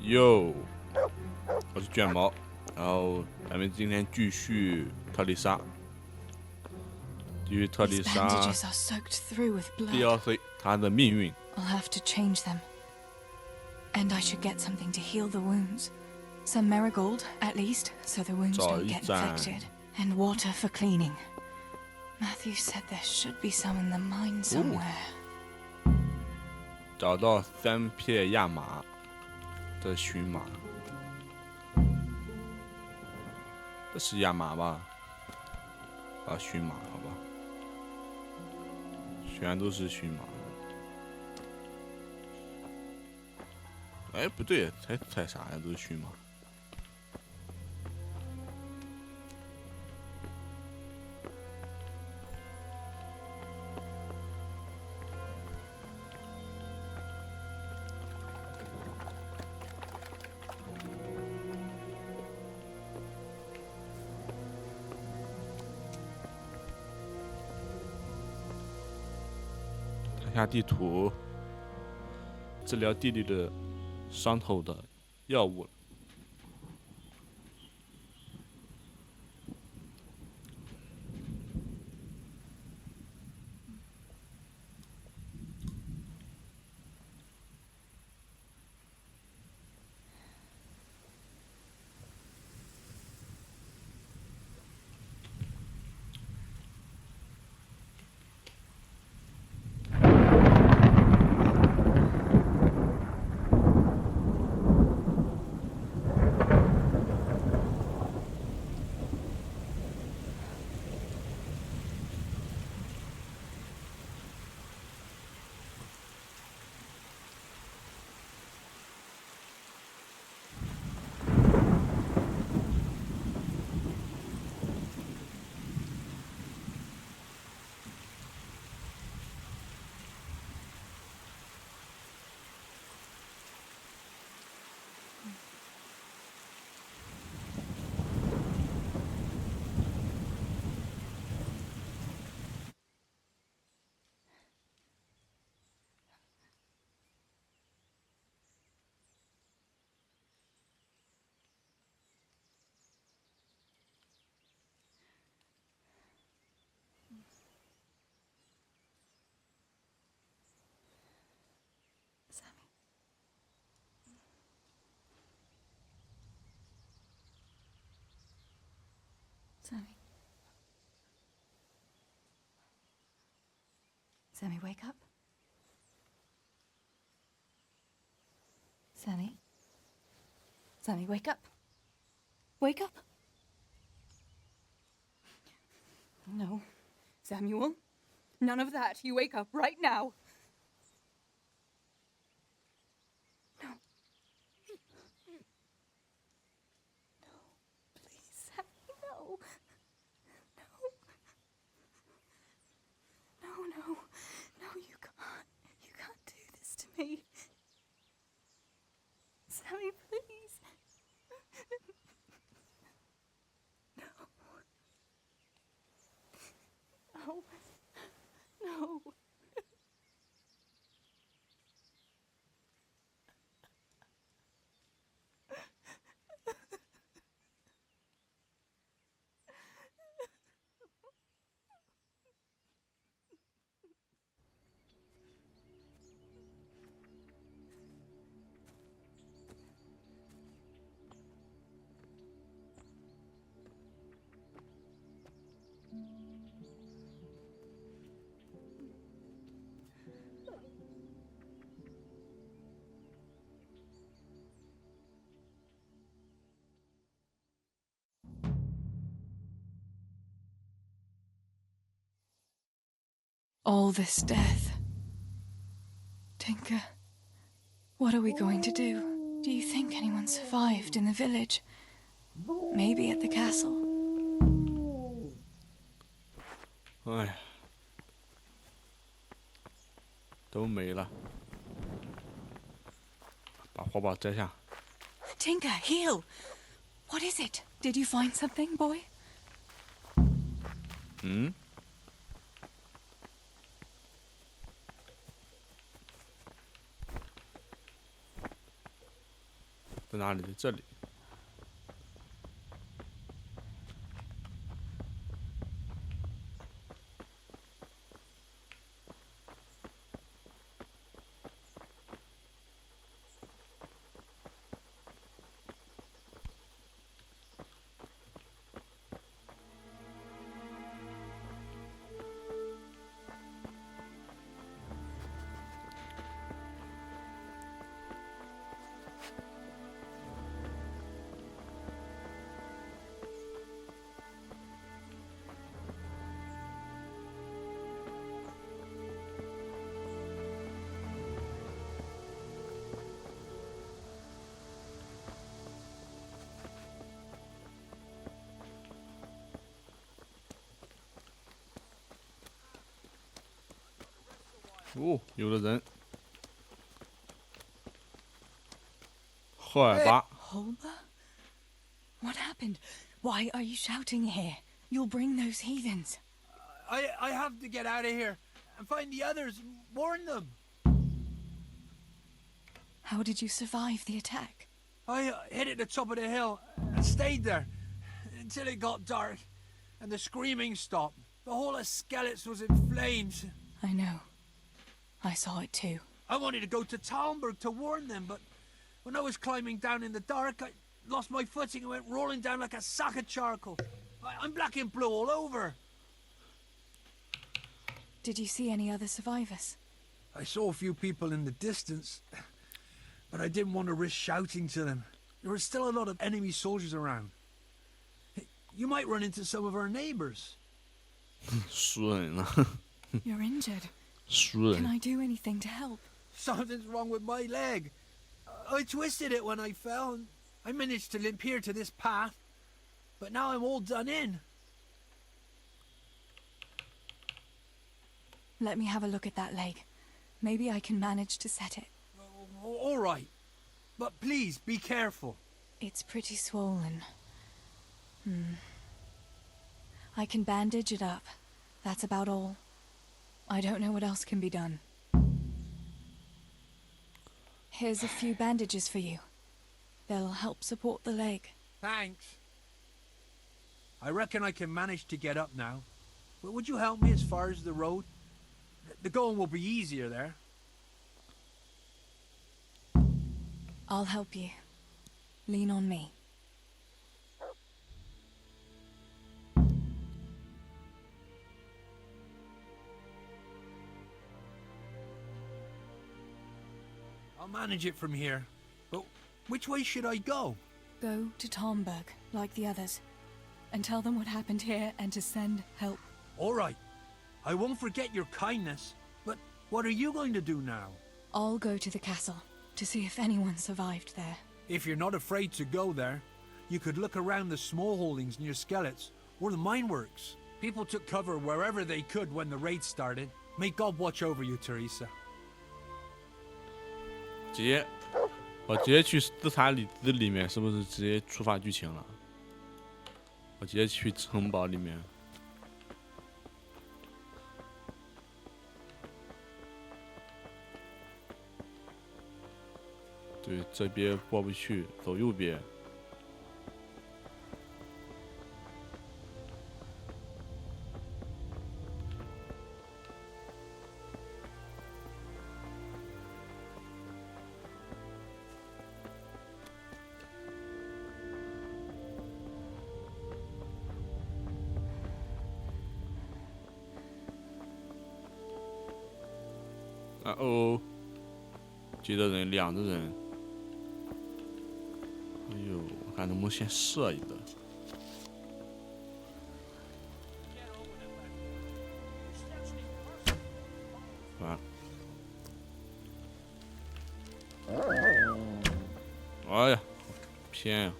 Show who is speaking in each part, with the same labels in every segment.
Speaker 1: 哟，我是卷毛，然后咱们今天继续特丽莎，These
Speaker 2: bandages are soaked through with blood.
Speaker 1: DLC 她的命运。
Speaker 2: I'll have to change them. And I should get something to heal the wounds. Some marigold, at least, so the wounds don't get infected. And water for cleaning. Matthew said there should be some in the mine somewhere.
Speaker 1: 找到3匹亚马的驯马，这是亚马吧？啊，驯马，好吧，全都是驯马。哎，不对，猜啥呀？都是驯马。看下地图，治疗弟弟的伤口的药物。
Speaker 2: Sammy, wake up. Sammy? Sammy, wake up. Wake up. No, Samuel. None of that. You wake up right now. No. No, please, Sammy, no. No, you can't. You can't do this to me. Sammy, please. No. No. All this death. Tinker, what are we going to do? Do you think anyone survived in the village? Maybe at the castle?
Speaker 1: 哎，都没了，把火把摘下。
Speaker 2: Tinker, heal! What is it? Did you find something, boy?
Speaker 1: 嗯？在哪里？在这里。哦，有个人。赫尔巴。
Speaker 2: Holba? What happened? Why are you shouting here? You'll bring those heathens.
Speaker 3: I have to get out of here and find the others. Warn them.
Speaker 2: How did you survive the attack?
Speaker 3: I hid at the top of the hill and stayed there until it got dark and the screaming stopped. The whole of Skeleton was in flames.
Speaker 2: I know. I saw it too.
Speaker 3: I wanted to go to Talmberg to warn them, but when I was climbing down in the dark, I lost my footing and went rolling down like a sack of charcoal. I'm black and blue all over.
Speaker 2: Did you see any other survivors?
Speaker 3: I saw a few people in the distance, but I didn't want to risk shouting to them. There were still a lot of enemy soldiers around. You might run into some of our neighbors.
Speaker 1: 熟人了。
Speaker 2: You're injured.
Speaker 1: 熟人。
Speaker 2: Can I do anything to help?
Speaker 3: Something's wrong with my leg. I twisted it when I fell, and I managed to limp here to this path. But now I'm all done in.
Speaker 2: Let me have a look at that leg. Maybe I can manage to set it.
Speaker 3: All right. But please, be careful.
Speaker 2: It's pretty swollen. I can bandage it up. That's about all. I don't know what else can be done. Here's a few bandages for you. They'll help support the leg.
Speaker 3: Thanks. I reckon I can manage to get up now. But would you help me as far as the road? The going will be easier there.
Speaker 2: I'll help you. Lean on me.
Speaker 3: I'll manage it from here. But which way should I go?
Speaker 2: Go to Talmberg, like the others, and tell them what happened here and to send help.
Speaker 3: All right. I won't forget your kindness. But what are you going to do now?
Speaker 2: I'll go to the castle to see if anyone survived there.
Speaker 3: If you're not afraid to go there, you could look around the small holdings near Skeleton or the mine works. People took cover wherever they could when the raid started. May God watch over you, Teresa.
Speaker 1: 我直接去斯塔里兹里面，是不是直接触发剧情了？我直接去城堡里面。对，这边过不去，走右边。啊哦，几个人，两个人。哎呦，我看能不能先射一个。完了。哎呀，偏呀！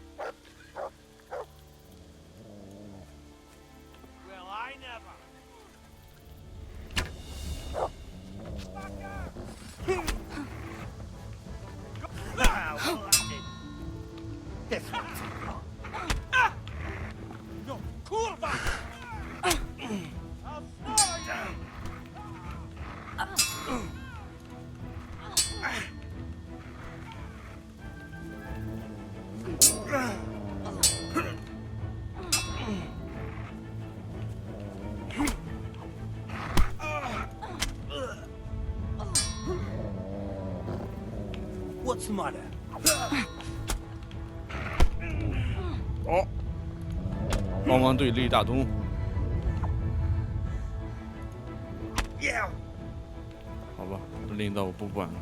Speaker 3: Teresa, What's the matter?
Speaker 1: 哦，汪汪队立大功。好吧，领导我不管了。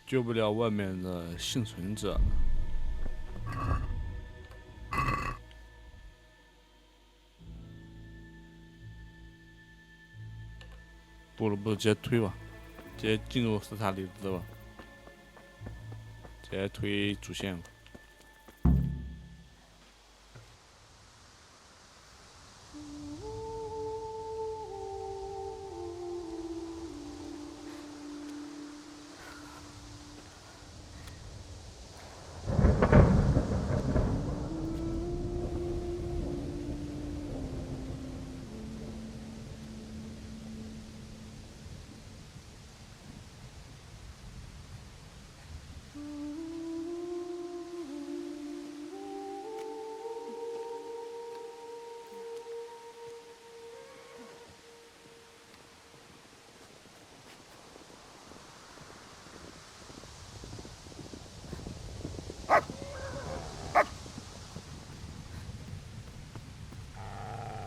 Speaker 1: 救不了外面的幸存者了。不如直接推吧，直接进入斯塔里兹吧，直接推主线吧。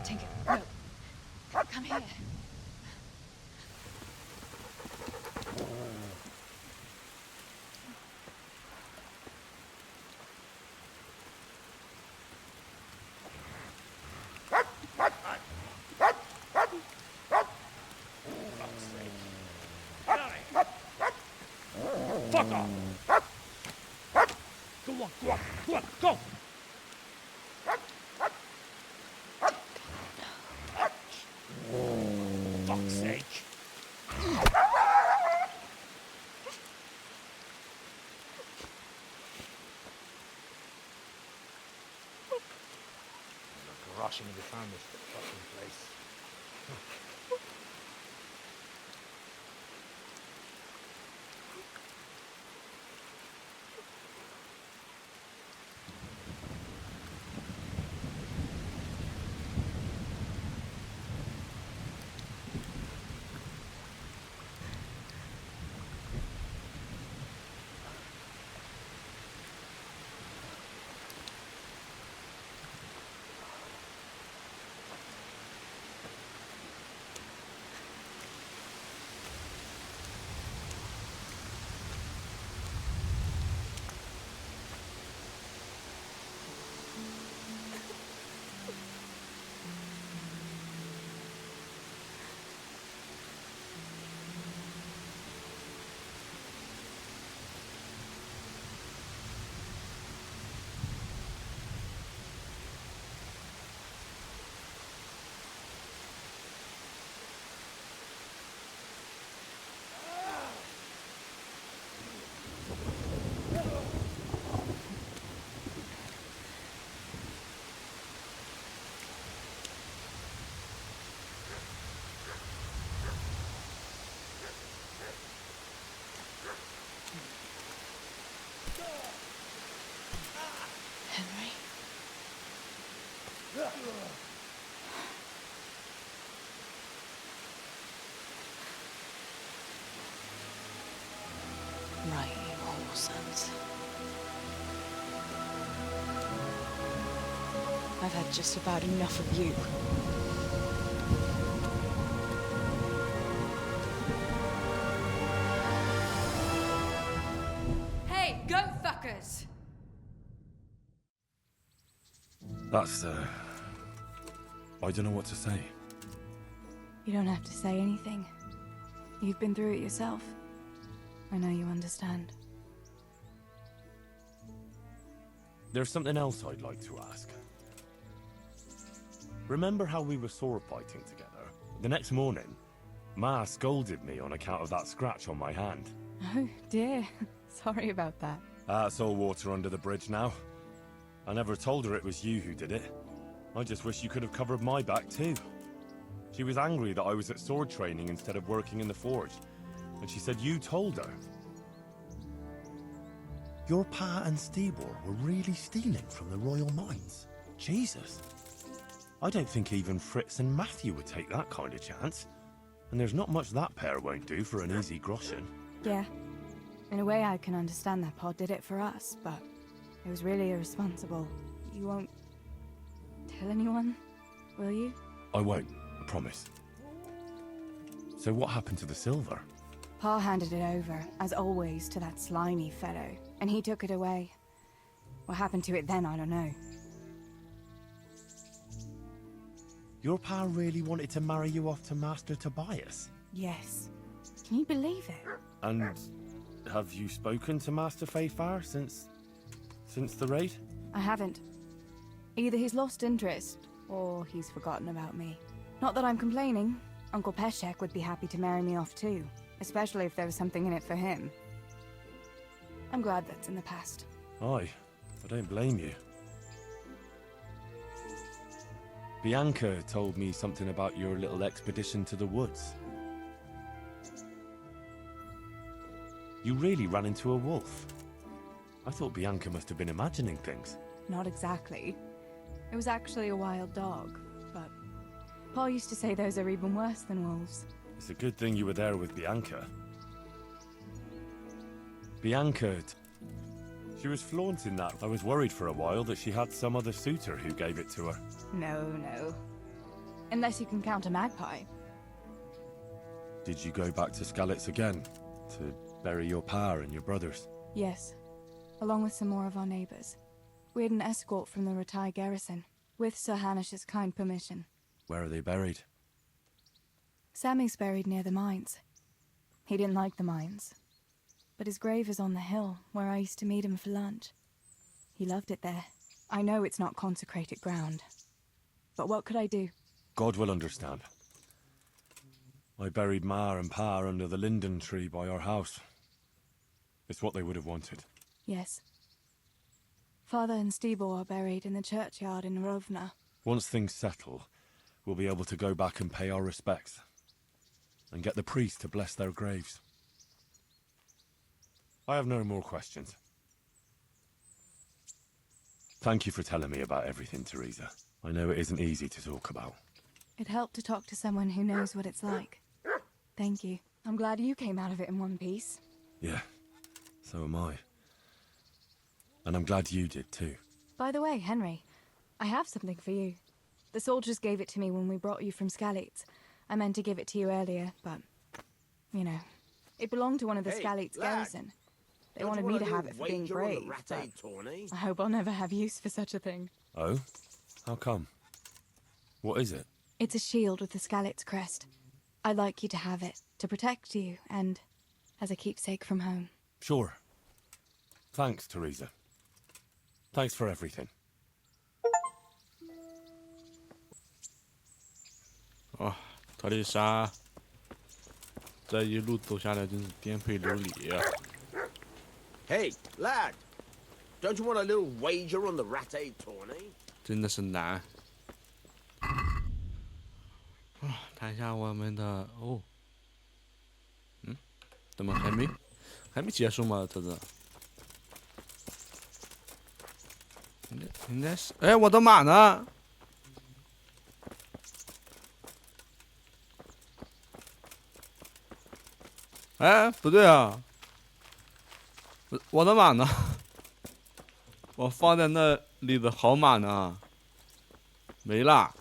Speaker 2: Tinker, no. Come here.
Speaker 4: Fuck off! Go on, go on, go on, go! Fuck's sake! Look, rushing to find this fucking place.
Speaker 2: Henry? Right, you whoresons. I've had just about enough of you.
Speaker 5: Hey, go fuckers!
Speaker 6: That's, I don't know what to say.
Speaker 2: You don't have to say anything. You've been through it yourself. I know you understand.
Speaker 6: There's something else I'd like to ask. Remember how we were sword fighting together? The next morning, Ma scolded me on account of that scratch on my hand.
Speaker 2: Oh, dear. Sorry about that.
Speaker 6: That's all water under the bridge now. I never told her it was you who did it. I just wish you could have covered my back too. She was angry that I was at sword training instead of working in the forge. And she said you told her. Your pa and Stibor were really stealing from the royal mines? Jesus. I don't think even Fritz and Matthew would take that kind of chance. And there's not much that pair won't do for an easy groschen.
Speaker 2: Yeah. In a way, I can understand that Pa did it for us, but it was really irresponsible. You won't tell anyone, will you?
Speaker 6: I won't, I promise. So what happened to the silver?
Speaker 2: Pa handed it over, as always, to that slimy fellow, and he took it away. What happened to it then, I don't know.
Speaker 6: Your pa really wanted to marry you off to Master Tobias?
Speaker 2: Yes. Can you believe it?
Speaker 6: And have you spoken to Master Fayfar since the raid?
Speaker 2: I haven't. Either he's lost interest, or he's forgotten about me. Not that I'm complaining. Uncle Peshek would be happy to marry me off too, especially if there was something in it for him. I'm glad that's in the past.
Speaker 6: Aye, I don't blame you. Bianca told me something about your little expedition to the woods. You really ran into a wolf. I thought Bianca must have been imagining things.
Speaker 2: Not exactly. It was actually a wild dog, but Paul used to say those are even worse than wolves.
Speaker 6: It's a good thing you were there with Bianca. Bianca... She was flaunting that. I was worried for a while that she had some other suitor who gave it to her.
Speaker 2: No. Unless you can count a magpie.
Speaker 6: Did you go back to Skalitz again? To bury your pa and your brothers?
Speaker 2: Yes, along with some more of our neighbors. We had an escort from the Ratai garrison, with Sir Hanish's kind permission.
Speaker 6: Where are they buried?
Speaker 2: Sammy's buried near the mines. He didn't like the mines. But his grave is on the hill, where I used to meet him for lunch. He loved it there. I know it's not consecrated ground. But what could I do?
Speaker 6: God will understand. I buried Ma and Pa under the linden tree by our house. It's what they would have wanted.
Speaker 2: Yes. Father and Stibor are buried in the churchyard in Rovna.
Speaker 6: Once things settle, we'll be able to go back and pay our respects. And get the priest to bless their graves. I have no more questions. Thank you for telling me about everything, Teresa. I know it isn't easy to talk about.
Speaker 2: It helped to talk to someone who knows what it's like. Thank you. I'm glad you came out of it in one piece.
Speaker 6: Yeah, so am I. And I'm glad you did too.
Speaker 2: By the way, Henry, I have something for you. The soldiers gave it to me when we brought you from Skalitz. I meant to give it to you earlier, but, you know, it belonged to one of the Skalitz garrison. They wanted me to have it for being brave, but I hope I'll never have use for such a thing.
Speaker 6: Oh? How come? What is it?
Speaker 2: It's a shield with the Skalitz crest. I'd like you to have it, to protect you, and as a keepsake from home.
Speaker 6: Sure. Thanks, Teresa. Thanks for everything.
Speaker 1: 哦，特丽莎，这一路走下来真是颠沛流离啊！
Speaker 7: Hey, lad! Don't you want a little wager on the Rattay tourney?
Speaker 1: 真的是难。啊，看一下我们的哦，怎么还没结束吗？这个应该是，哎，我的马呢？哎，不对啊，我的马呢？我放在那里的好马呢？没啦！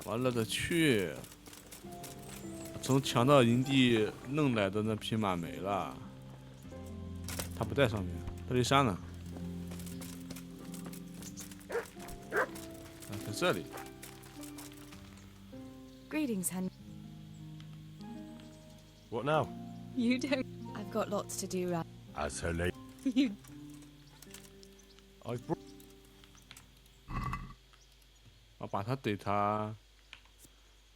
Speaker 1: 完了个去！从强盗营地弄来的那匹马没了，他不在上面。特丽莎呢？啊，在这里。
Speaker 2: Greetings, Henry.
Speaker 6: What now?
Speaker 2: You don't... I've got lots to do,
Speaker 6: As her lady.
Speaker 2: You...
Speaker 6: I've brought...
Speaker 1: 我把他怼他，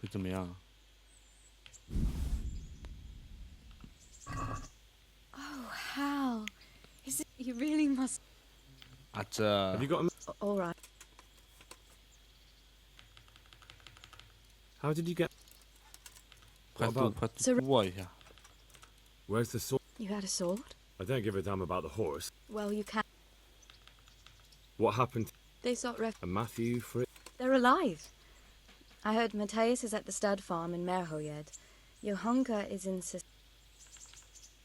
Speaker 1: 会怎么样？
Speaker 2: Oh, Hal. Is it... You really must...
Speaker 1: 啊，这
Speaker 6: Have you got a...
Speaker 2: All right.
Speaker 6: How did you get?
Speaker 1: 快
Speaker 6: What
Speaker 1: 快
Speaker 6: about-
Speaker 1: 读我一下。
Speaker 6: Where's the sword?
Speaker 8: You had a sword?
Speaker 6: I don't give a damn about the horse.
Speaker 8: Well, you can.
Speaker 6: What happened?
Speaker 8: They sought
Speaker 6: And Matthew, Fritz?
Speaker 8: They're alive. I heard Matthias is at the stud farm in Merhoyed. Johanka is in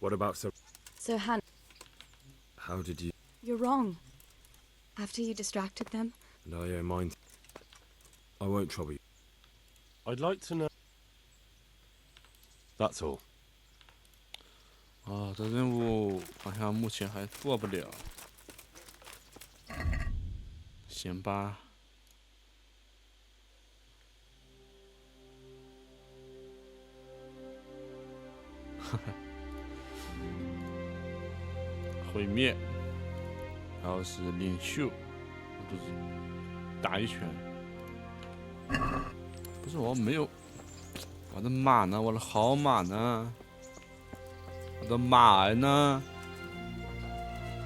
Speaker 6: What about
Speaker 8: Sir Han.
Speaker 6: How did you?
Speaker 8: You're wrong. After you distracted them,
Speaker 6: And I mind. I won't trouble you. I'd like to know. That's all.
Speaker 1: 这任务好像目前还做不了。行吧。毁灭，然后是领袖，不是打一拳。不是我没有，我的马呢？我的好马呢？我的马儿呢？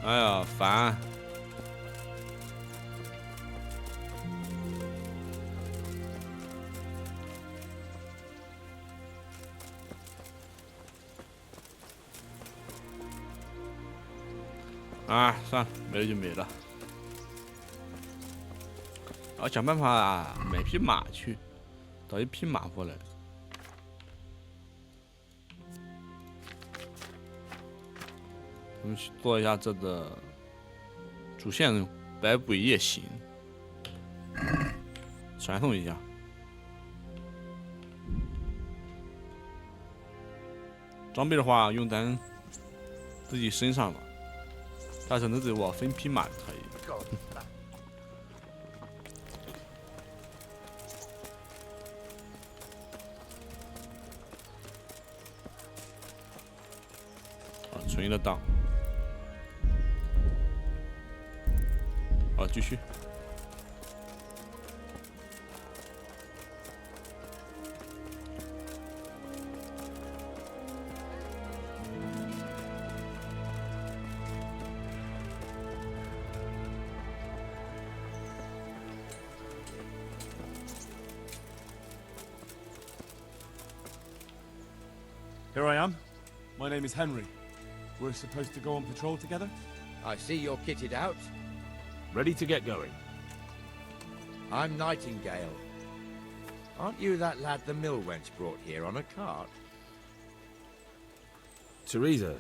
Speaker 1: 哎呀，烦！啊，算了，没了就没了。我想办法买匹马去，找一匹马过来。我们去做一下这个主线任务，逮捕夜行，传送一下。装备的话用咱自己身上了，但是那得我分匹马可以。存的档。好，继续。
Speaker 9: Here I am. My name is Henry. We're supposed to go on patrol together?
Speaker 7: I see you're kitted out.
Speaker 6: Ready to get going.
Speaker 7: I'm Nightingale. Aren't you that lad the mill wench brought here on a cart?
Speaker 6: Teresa.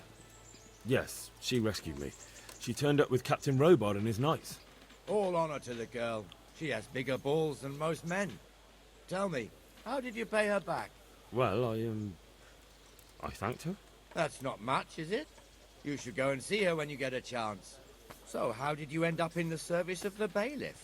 Speaker 6: Yes, she rescued me. She turned up with Captain Robard and his knights.
Speaker 7: All honor to the girl. She has bigger balls than most men. Tell me, how did you pay her back?
Speaker 6: Well, I thanked her.
Speaker 7: That's not much, is it? You should go and see her when you get a chance. So, how did you end up in the service of the bailiff?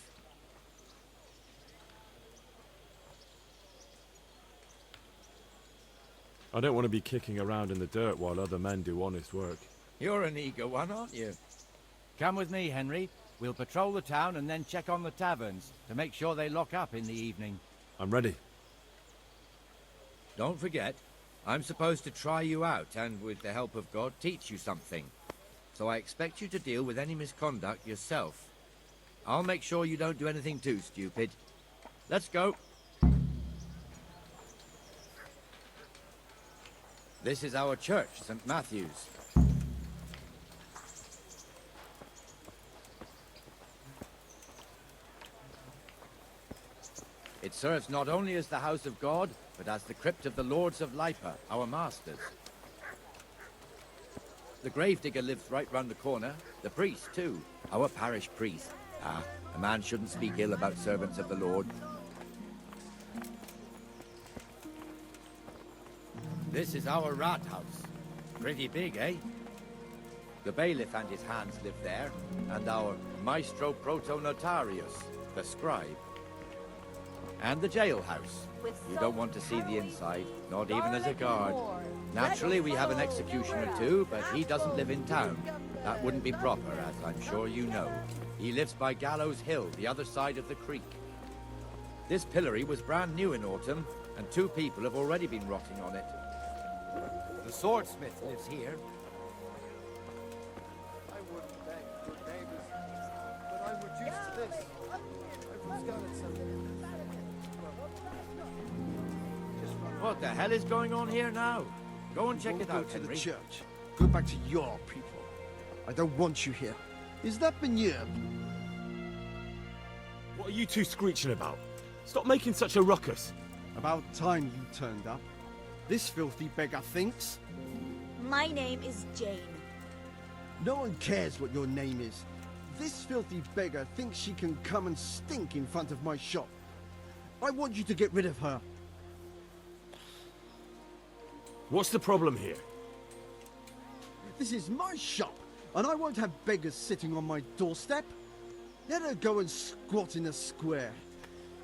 Speaker 6: I don't want to be kicking around in the dirt while other men do honest work.
Speaker 7: You're an eager one, aren't you?
Speaker 4: Come with me, Henry. We'll patrol the town and then check on the taverns to make sure they lock up in the evening.
Speaker 6: I'm ready.
Speaker 7: Don't forget, I'm supposed to try you out and, with the help of God, teach you something. So I expect you to deal with any misconduct yourself. I'll make sure you don't do anything too stupid. Let's go. This is our church, St. Matthew's. It serves not only as the house of God, but as the crypt of the lords of Lipa, our masters. The gravedigger lives right round the corner. The priest, too. Our parish priest. Ah, a man shouldn't speak ill about servants of the Lord. This is our rat house. Pretty big, eh? The bailiff and his hands live there, and our maestro protonotarius, the scribe. And the jailhouse. You don't want to see the inside, not even as a guard. Naturally, we have an executioner too, but he doesn't live in town. That wouldn't be proper, as I'm sure you know. He lives by Gallows Hill, the other side of the creek. This pillory was brand new in autumn, and 2 people have already been rotting on it. The swordsmith lives here.
Speaker 10: I wouldn't beg good neighbors, but I'm reduced to this. I've scarlet something.
Speaker 7: What the hell is going on here now? Go and check
Speaker 10: Won't
Speaker 7: it
Speaker 10: go
Speaker 7: out,
Speaker 10: to the
Speaker 7: Henry.
Speaker 10: church. Go back to your people. I don't want you here. Is that Benir?
Speaker 6: What are you two screeching about? Stop making such a ruckus.
Speaker 10: About time you turned up. This filthy beggar thinks.
Speaker 11: My name is Jane.
Speaker 10: No one cares what your name is. This filthy beggar thinks she can come and stink in front of my shop. I want you to get rid of her.
Speaker 6: What's the problem here?
Speaker 10: This is my shop, and I won't have beggars sitting on my doorstep. Let her go and squat in the square.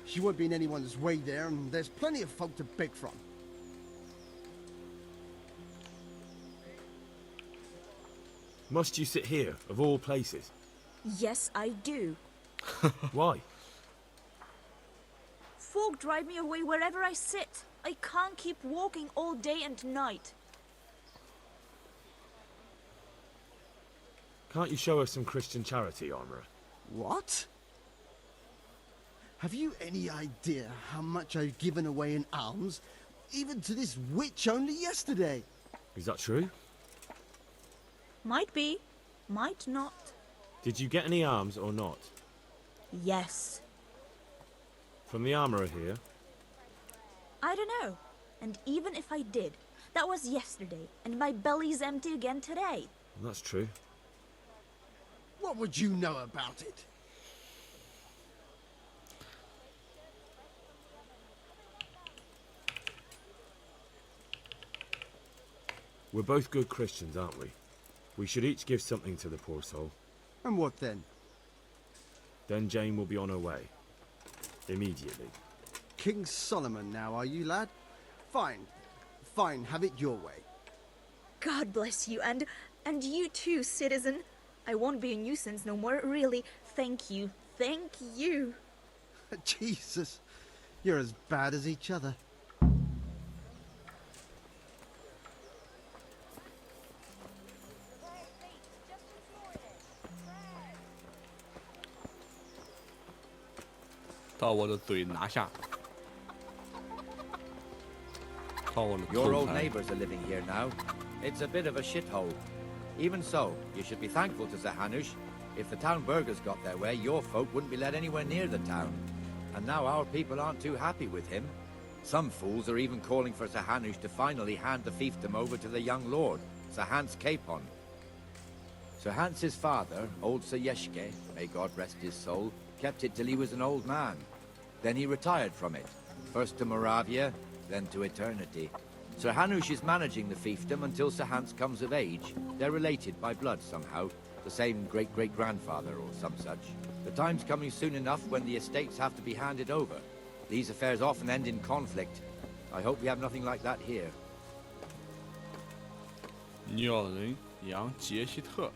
Speaker 10: She won't be in anyone's way there, and there's plenty of folk to beg from.
Speaker 6: Must you sit here, of all places?
Speaker 11: Yes, I do.
Speaker 6: Why?
Speaker 11: Folk drive me away wherever I sit. I can't keep walking all day and night.
Speaker 6: Can't you show us some Christian charity, Armourer?
Speaker 10: What? Have you any idea how much I've given away in alms? Even to this witch only yesterday.
Speaker 6: Is that true?
Speaker 11: Might be, might not.
Speaker 6: Did you get any alms or not?
Speaker 11: Yes.
Speaker 6: From the Armourer here?
Speaker 11: I don't know. And even if I did, that was yesterday, and my belly's empty again today.
Speaker 6: That's true.
Speaker 10: What would you know about it?
Speaker 6: We're both good Christians, aren't we? We should each give something to the poor soul.
Speaker 10: And what then?
Speaker 6: Then Jane will be on her way. Immediately.
Speaker 10: King Solomon now, are you, lad? Fine. Fine, have it your way.
Speaker 11: God bless you, and you too, citizen. I won't be a nuisance no more, really. Thank you. Thank you.
Speaker 10: Jesus, you're as bad as each other.
Speaker 7: Your old neighbors are living here now. It's a bit of a shithole. Even so, you should be thankful to Zahanush. If the town burghers got their way, your folk wouldn't be let anywhere near the town. And now our people aren't too happy with him. Some fools are even calling for Zahanush to finally hand the fiefdom over to the young lord, Sir Hans Capon. Sir Hans's father, old Sir Yeshke, may God rest his soul, kept it till he was an old man. Then he retired from it, first to Moravia, then to eternity. Sir Hanush is managing the fiefdom until Sir Hans comes of age. They're related by blood somehow, the same great-great-grandfather or some such. The time's coming soon enough when the estates have to be handed over. These affairs often end in conflict. I hope we have nothing like that here.
Speaker 1: 鸟人杨杰希特。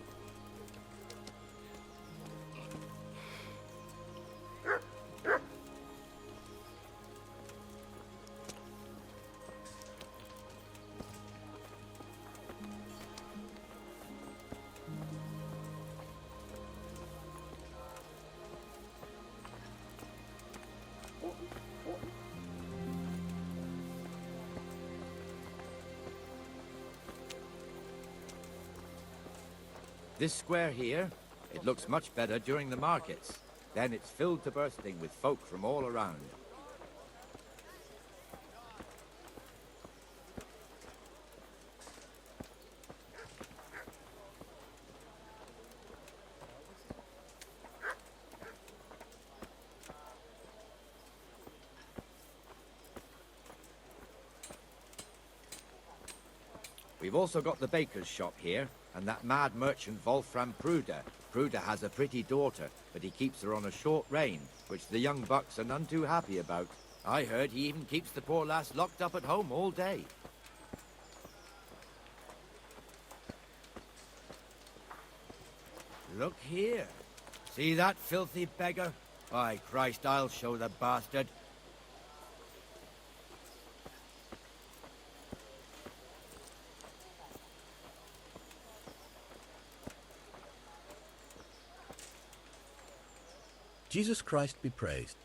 Speaker 7: This square here, it looks much better during the markets. Then it's filled to bursting with folk from all around. We've also got the baker's shop here, and that mad merchant Wolfram Pruder. Pruder has a pretty daughter, but he keeps her on a short rein, which the young bucks are none too happy about. I heard he even keeps the poor lass locked up at home all day. Look here. See that filthy beggar? By Christ, I'll show the bastard.
Speaker 12: Jesus Christ be praised.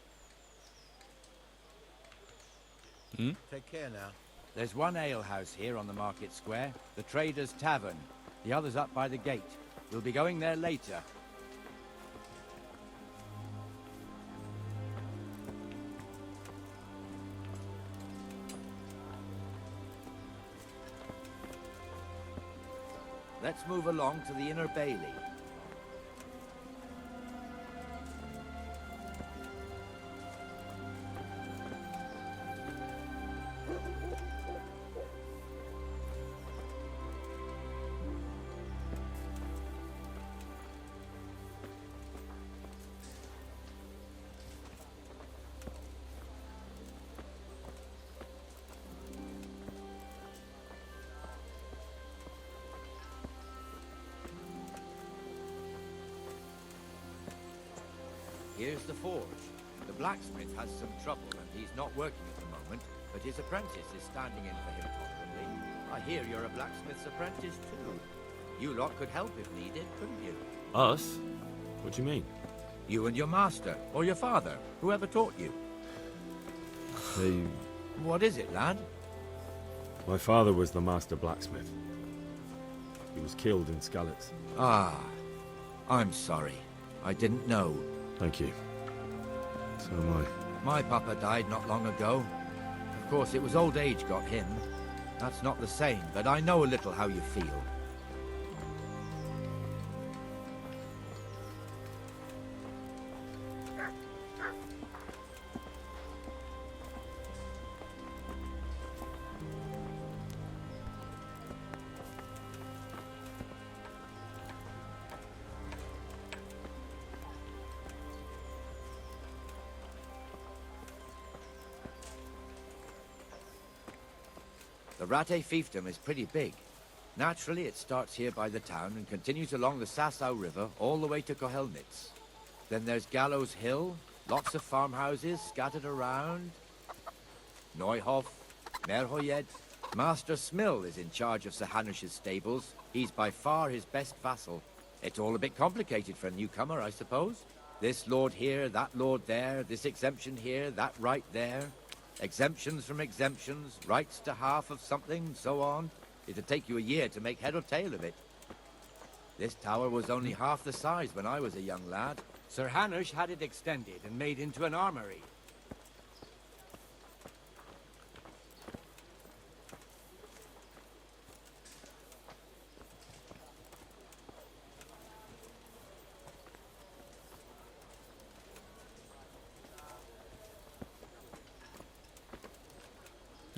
Speaker 7: Take care now.
Speaker 4: There's one alehouse here on the market square, the Trader's Tavern. The other's up by the gate. We'll be going there later. Let's move along to the Inner Bailey. Here's the forge. The blacksmith has some trouble and he's not working at the moment, but his apprentice is standing in for him tolerably. I hear you're a blacksmith's apprentice too. You lot could help if needed, couldn't you?
Speaker 6: Us? What do you mean?
Speaker 7: You and your master, or your father, whoever taught you. What is it, lad?
Speaker 6: My father was the master blacksmith. He was killed in Skalitz.
Speaker 7: Ah, I'm sorry. I didn't know.
Speaker 6: Thank you. So am I.
Speaker 7: My papa died not long ago. Of course, it was old age got him. That's not the same, but I know a little how you feel. The Rattay fiefdom is pretty big. Naturally, it starts here by the town and continues along the Sasau River all the way to Kohelnitz. Then there's Gallows Hill, lots of farmhouses scattered around. Neuhof, Merhoyed. Master Smill is in charge of Sir Hanush's stables. He's by far his best vassal. It's all a bit complicated for a newcomer, I suppose. This lord here, that lord there, this exemption here, that right there. Exemptions from exemptions, rights to half of something, so on. It'd take you a year to make head or tail of it. This tower was only half the size when I was a young lad.
Speaker 4: Sir Hanush had it extended and made into an armory.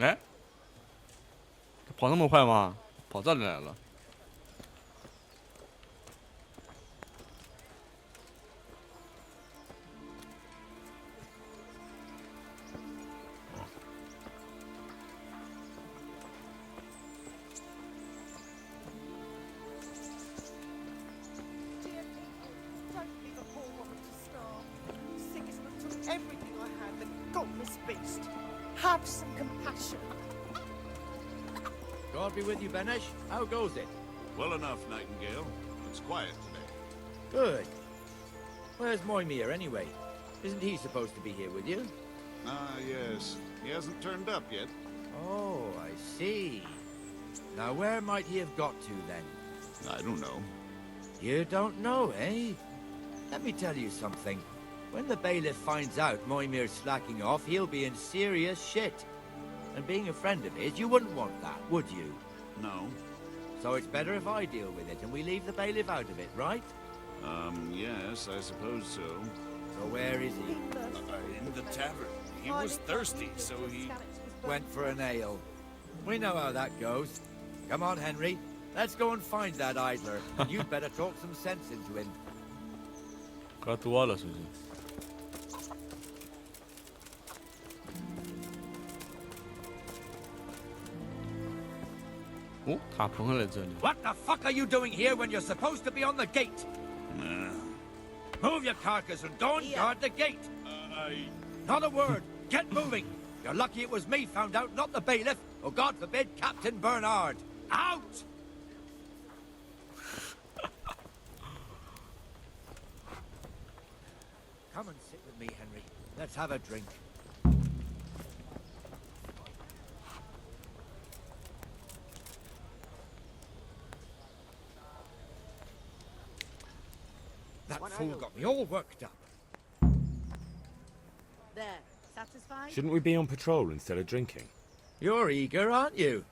Speaker 1: 哎，跑那么快吗？跑这里来了。
Speaker 12: Everything I had, the godless beast. Have some compassion.
Speaker 7: God be with you, Benesh. How goes it?
Speaker 13: Well enough, Nightingale. It's quiet today.
Speaker 7: Good. Where's Moimir, anyway? Isn't he supposed to be here with you?
Speaker 13: Ah, yes. He hasn't turned up yet.
Speaker 7: Oh, I see. Now, where might he have got to, then?
Speaker 13: I don't know.
Speaker 7: You don't know, eh? Let me tell you something. When the bailiff finds out Moimir's slacking off, he'll be in serious shit. And being a friend of his, you wouldn't want that, would you?
Speaker 13: No.
Speaker 7: So it's better if I deal with it and we leave the bailiff out of it, right?
Speaker 13: Yes, I suppose so.
Speaker 7: So where is he?
Speaker 13: In the tavern. He was thirsty, so he...
Speaker 7: Went for an ale. We know how that goes. Come on, Henry. Let's go and find that idler. And you'd better talk some sense into him.
Speaker 1: 喝多了是不是？哦，他朋友来这里。
Speaker 7: What the fuck are you doing here when you're supposed to be on the gate? Move your carcass and go and guard the gate. Not a word. Get moving. You're lucky it was me found out, not the bailiff, or God forbid, Captain Bernard. Out! Come and sit with me, Henry. Let's have a drink. fool got me all worked up.
Speaker 12: There. Satisfied?
Speaker 6: Shouldn't we be on patrol instead of drinking?
Speaker 7: You're eager, aren't you?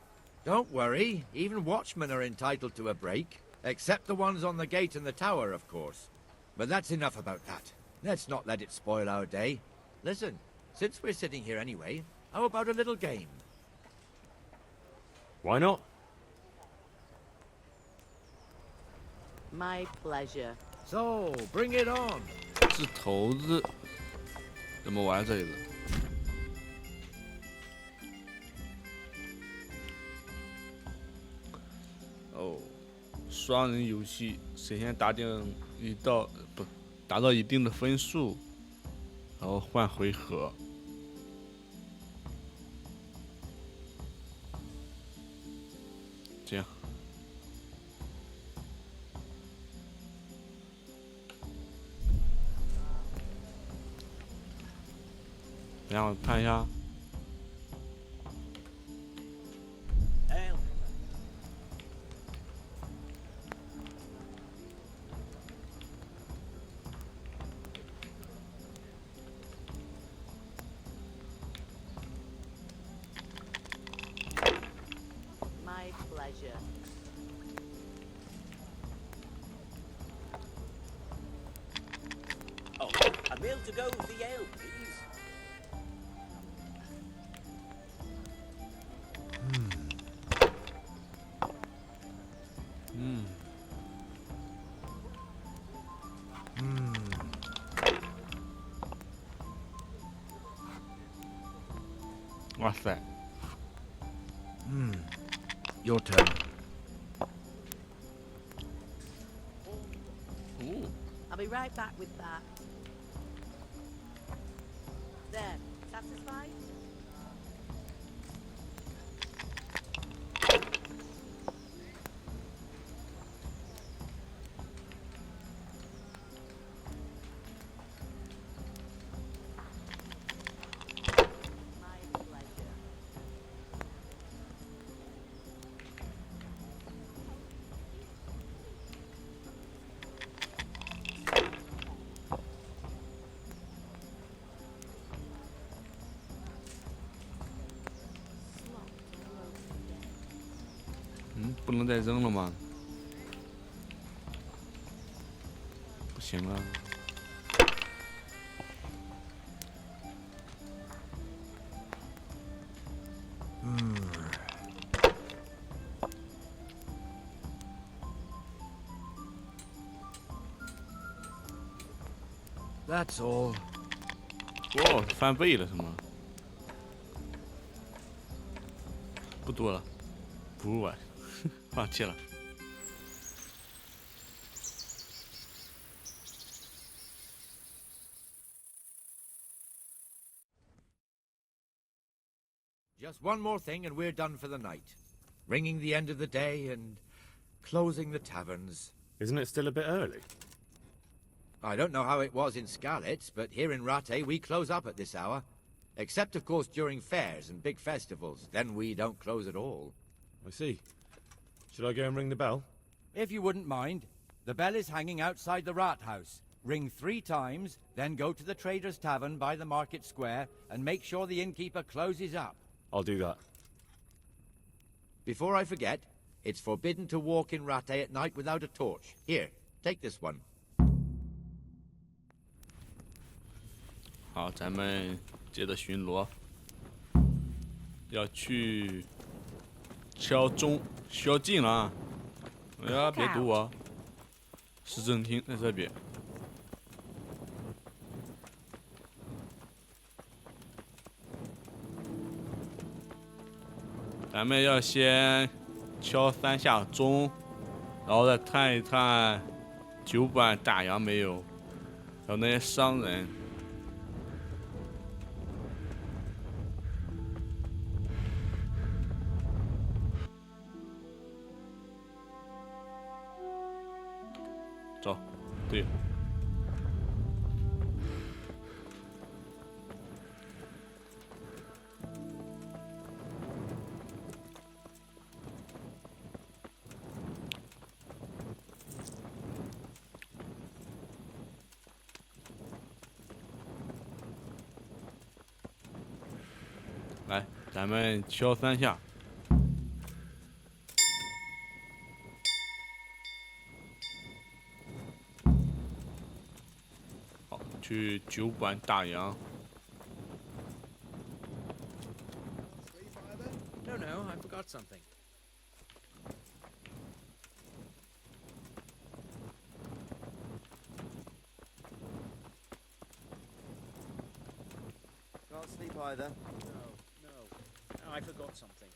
Speaker 7: Don't worry, even watchmen are entitled to a break. Except the ones on the gate and the tower, of course. But that's enough about that. Let's not let it spoil our day. Listen, since we're sitting here anyway, how about a little game?
Speaker 6: Why not?
Speaker 12: My pleasure.
Speaker 7: So, bring it on.
Speaker 1: 是头子，怎么玩这个？哦，双人游戏，谁先达到一定的分数，然后换回合。这样。然后看一下。
Speaker 12: My pleasure.
Speaker 14: Oh, a meal to go with the ale, please.
Speaker 1: What's that?
Speaker 7: Your turn.
Speaker 1: Ooh.
Speaker 12: I'll be right back with that. There. Satisfied?
Speaker 1: 嗯，不能再扔了吗？不行了。
Speaker 7: That's all.
Speaker 1: 哦，翻倍了是吗？不多了，不玩，放弃了。
Speaker 7: Just one more thing and we're done for the night. Ringing the end of the day and closing the taverns.
Speaker 6: Isn't it still a bit early?
Speaker 7: I don't know how it was in Scarlet, but here in Rattay we close up at this hour. Except, of course, during fairs and big festivals. Then we don't close at all.
Speaker 6: I see. Should I go and ring the bell?
Speaker 4: If you wouldn't mind. The bell is hanging outside the rat house. Ring 3 times, then go to the Trader's Tavern by the market square and make sure the innkeeper closes up.
Speaker 6: I'll do that.
Speaker 7: Before I forget, it's forbidden to walk in Rattay at night without a torch. Here, take this one.
Speaker 1: 好，咱们接着巡逻，要去敲钟宵禁了啊！哎呀，别堵我！市政厅在这边。咱们要先敲3下钟，然后再探一探酒馆打烊没有，还有那些商人。走，对。来，咱们敲3下。好，去酒馆打烊。
Speaker 15: No, I forgot something.
Speaker 10: Can't sleep either.
Speaker 15: No, I forgot something.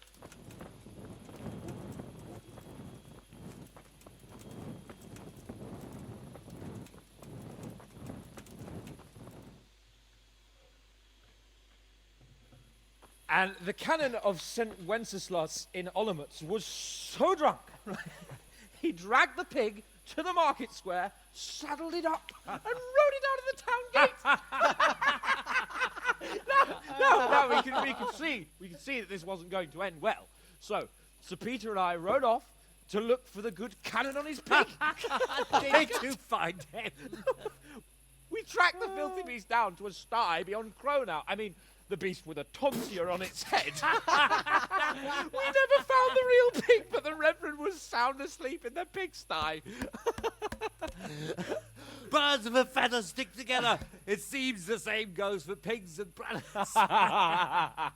Speaker 15: And the canon of St. Wenceslas in Olomouc was so drunk, he dragged the pig to the market square, saddled it up, and rode it out of the town gate. No, we can see that this wasn't going to end well. So, Sir Peter and I rode off to look for the good canon on his pig.
Speaker 14: Did you find him?
Speaker 15: We tracked the filthy beast down to a sty beyond Cronau. I mean, the beast with a tonsure on its head. We never found the real pig, but the Reverend was sound asleep in the pigsty.
Speaker 14: Birds of a feather stick together. It seems the same goes for pigs and prelates. I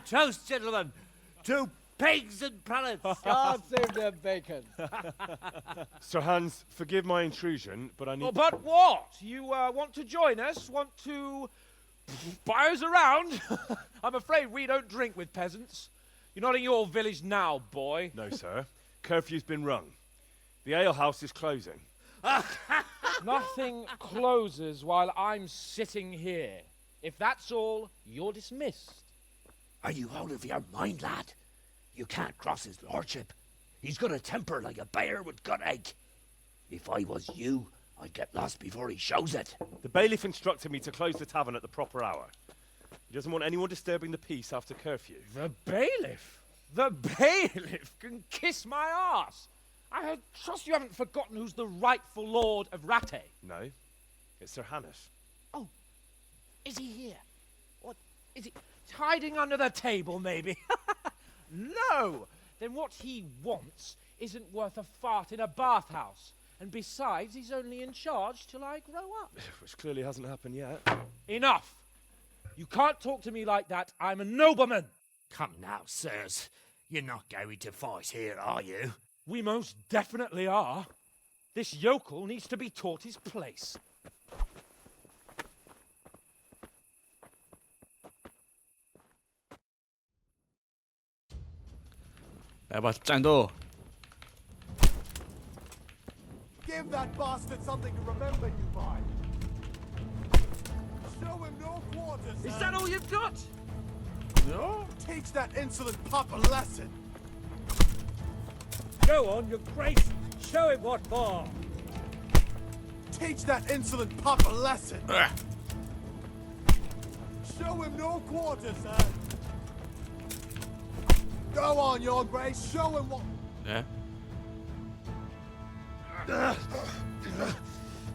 Speaker 14: toast, gentlemen, to pigs and prelates.
Speaker 15: God save their bacon.
Speaker 9: Sir Hans, forgive my intrusion, but I need...
Speaker 15: Oh, but what? You want to join us? Want to buy us around? I'm afraid we don't drink with peasants. You're not in your village now, boy.
Speaker 9: No, sir. Curfew's been rung. The alehouse is closing.
Speaker 15: Nothing closes while I'm sitting here. If that's all, you're dismissed.
Speaker 14: Are you out of your mind, lad? You can't cross his lordship. He's got a temper like a bear with gut ache. If I was you, I'd get lost before he shows it.
Speaker 9: The bailiff instructed me to close the tavern at the proper hour. He doesn't want anyone disturbing the peace after curfew.
Speaker 15: The bailiff? The bailiff can kiss my arse. I trust you haven't forgotten who's the rightful lord of Rattay.
Speaker 9: No, it's Sir Hannes.
Speaker 15: Oh, is he here? What, is he hiding under the table, maybe? No! Then what he wants isn't worth a fart in a bathhouse. And besides, he's only in charge till I grow up.
Speaker 9: Which clearly hasn't happened yet.
Speaker 15: Enough! You can't talk to me like that. I'm a nobleman.
Speaker 14: Come now, sirs. You're not going to fight here, are you?
Speaker 15: We most definitely are. This yokel needs to be taught his place.
Speaker 1: 来吧，战斗！
Speaker 16: Give that bastard something to remember you by. Show him no quarters.
Speaker 15: Is that all you've got?
Speaker 16: No. Teach that insolent pup a lesson.
Speaker 14: Go on, your grace. Show him what for.
Speaker 16: Teach that insolent pup a lesson. Show him no quarters, sir. Go on, your grace. Show him what.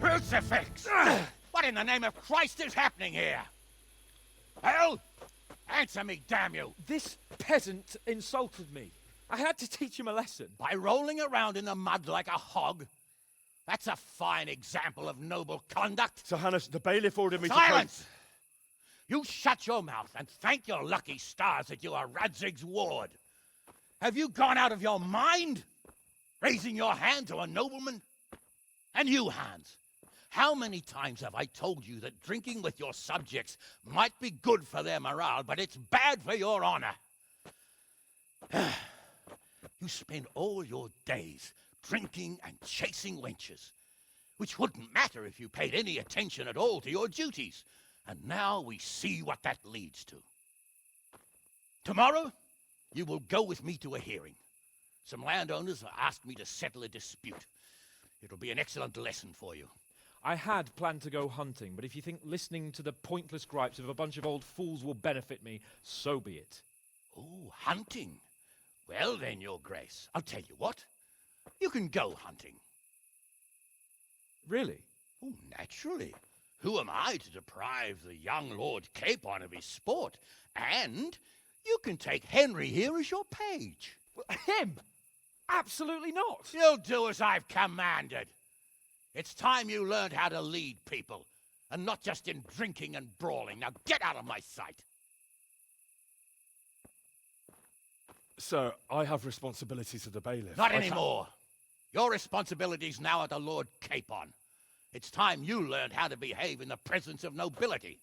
Speaker 7: Crucifix! What in the name of Christ is happening here? Hell? Answer me, damn you!
Speaker 15: This peasant insulted me. I had to teach him a lesson.
Speaker 7: By rolling around in the mud like a hog? That's a fine example of noble conduct.
Speaker 9: Sir Hannes, the bailiff ordered me to...
Speaker 7: Silence! You shut your mouth and thank your lucky stars that you are Radzig's ward. Have you gone out of your mind? Raising your hand to a nobleman? And you, Hans, how many times have I told you that drinking with your subjects might be good for their morale, but it's bad for your honor? You spend all your days drinking and chasing wenches, which wouldn't matter if you paid any attention at all to your duties. And now we see what that leads to. Tomorrow, you will go with me to a hearing. Some landowners have asked me to settle a dispute. It'll be an excellent lesson for you.
Speaker 15: I had planned to go hunting, but if you think listening to the pointless gripes of a bunch of old fools will benefit me, so be it.
Speaker 7: Oh, hunting. Well then, your grace, I'll tell you what. You can go hunting.
Speaker 15: Really?
Speaker 7: Oh, naturally. Who am I to deprive the young Lord Capon of his sport? And
Speaker 14: You can take Henry here as your page.
Speaker 15: Him? Absolutely not.
Speaker 14: You'll do as I've commanded. It's time you learned how to lead people, and not just in drinking and brawling. Now get out of my sight.
Speaker 9: Sir, I have responsibilities to the bailiff.
Speaker 14: Not anymore. Your responsibilities now are the Lord Capon. It's time you learned how to behave in the presence of nobility.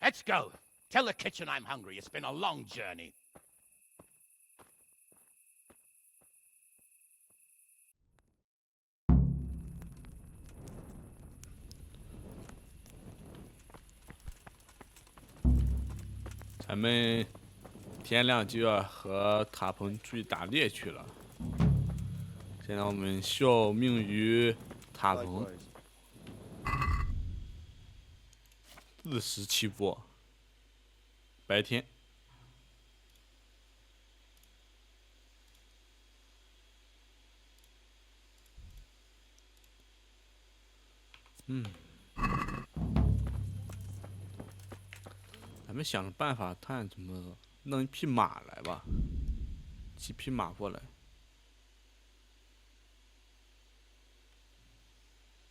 Speaker 14: Let's go. Tell the kitchen I'm hungry. It's been a long journey.
Speaker 1: 咱们天亮就要和塔彭出去打猎去了。现在我们效命于塔彭，47步，白天。咱们想个办法，看怎么弄一匹马来吧，骑匹马过来。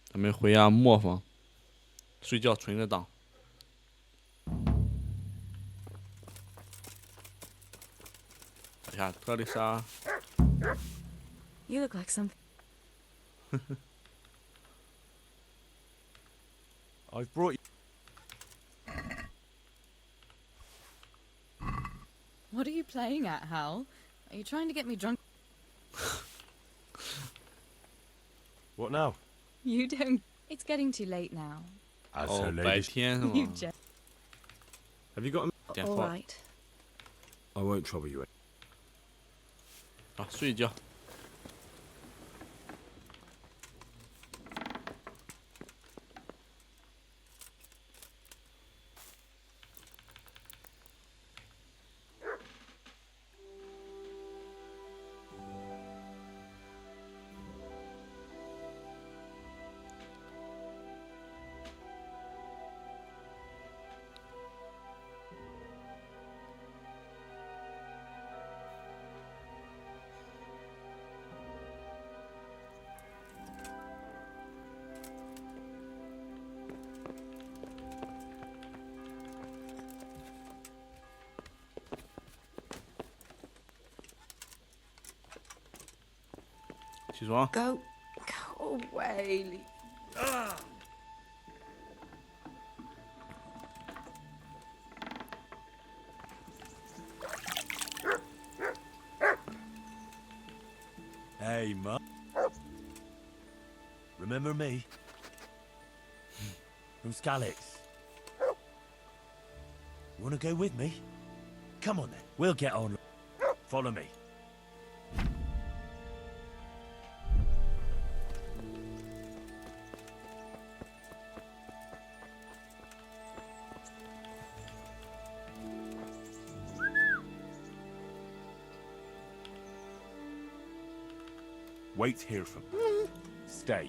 Speaker 1: 咱们回下磨坊，睡觉存个档。哎呀，特丽莎。
Speaker 8: You look like something.
Speaker 6: I've brought you.
Speaker 17: What are you playing at, Hal? Are you trying to get me drunk?
Speaker 9: What now?
Speaker 17: You don't. It's getting too late now.
Speaker 1: Oh, 白天是吗
Speaker 17: You just.
Speaker 9: Have you got a...
Speaker 8: All right.
Speaker 9: I won't trouble you.
Speaker 1: 啊，睡觉。起床。
Speaker 8: Go away.
Speaker 6: Hey, Ma. Remember me? From Scalix. Wanna go with me? Come on then, we'll get on. Follow me. Wait here for me. Stay.